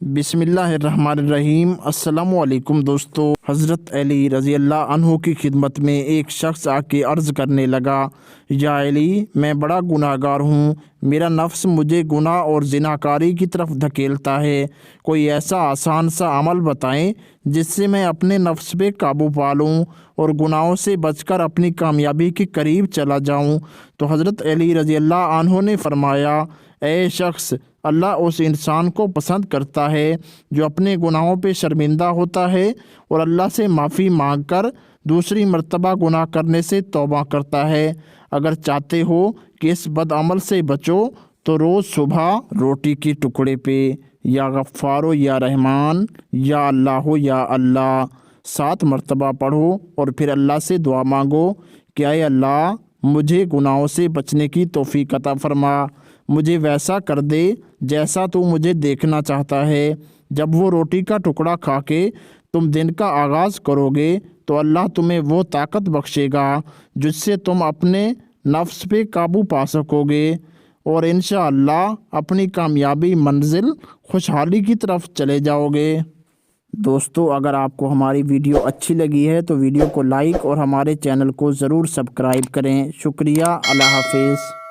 बिस्मिल्लाहिर्रहमानिर्रहीम। अस्सलामु अलैकुम दोस्तों। हज़रत अली रज़ी अल्लाह अन्हु की खिदमत में एक शख्स आके अर्ज़ करने लगा, या अली, मैं बड़ा गुनाहगार हूँ। मेरा नफ्स मुझे गुनाह और ज़िनाकारी की तरफ धकेलता है। कोई ऐसा आसान सा अमल बताएं जिससे मैं अपने नफ्स पे काबू पा लूँ और गुनाहों से बचकर अपनी कामयाबी के करीब चला जाऊँ। तो हज़रत अली रज़ी अल्लाह अन्हु ने फरमाया, ऐ शख्स, अल्लाह उस इंसान को पसंद करता है जो अपने गुनाहों पे शर्मिंदा होता है और अल्लाह से माफ़ी मांगकर दूसरी मर्तबा गुनाह करने से तौबा करता है। अगर चाहते हो कि इस बदअमल से बचो तो रोज़ सुबह रोटी के टुकड़े पे या गफ़्फ़ारो या रहमान या अल्लाह या अल्लाह 7 मर्तबा पढ़ो और फिर अल्लाह से दुआ मांगो कि ऐ अल्लाह, मुझे गुनाहों से बचने की तौफीक अता फरमा। मुझे वैसा कर दे जैसा तू मुझे देखना चाहता है। जब वो रोटी का टुकड़ा खा के तुम दिन का आगाज़ करोगे तो अल्लाह तुम्हें वो ताकत बख्शेगा जिससे तुम अपने नफ्स पे काबू पा सकोगे और इंशाअल्लाह अपनी कामयाबी मंजिल खुशहाली की तरफ चले जाओगे। दोस्तों, अगर आपको हमारी वीडियो अच्छी लगी है तो वीडियो को लाइक और हमारे चैनल को ज़रूर सब्सक्राइब करें। शुक्रिया। अल्लाह हाफिज़।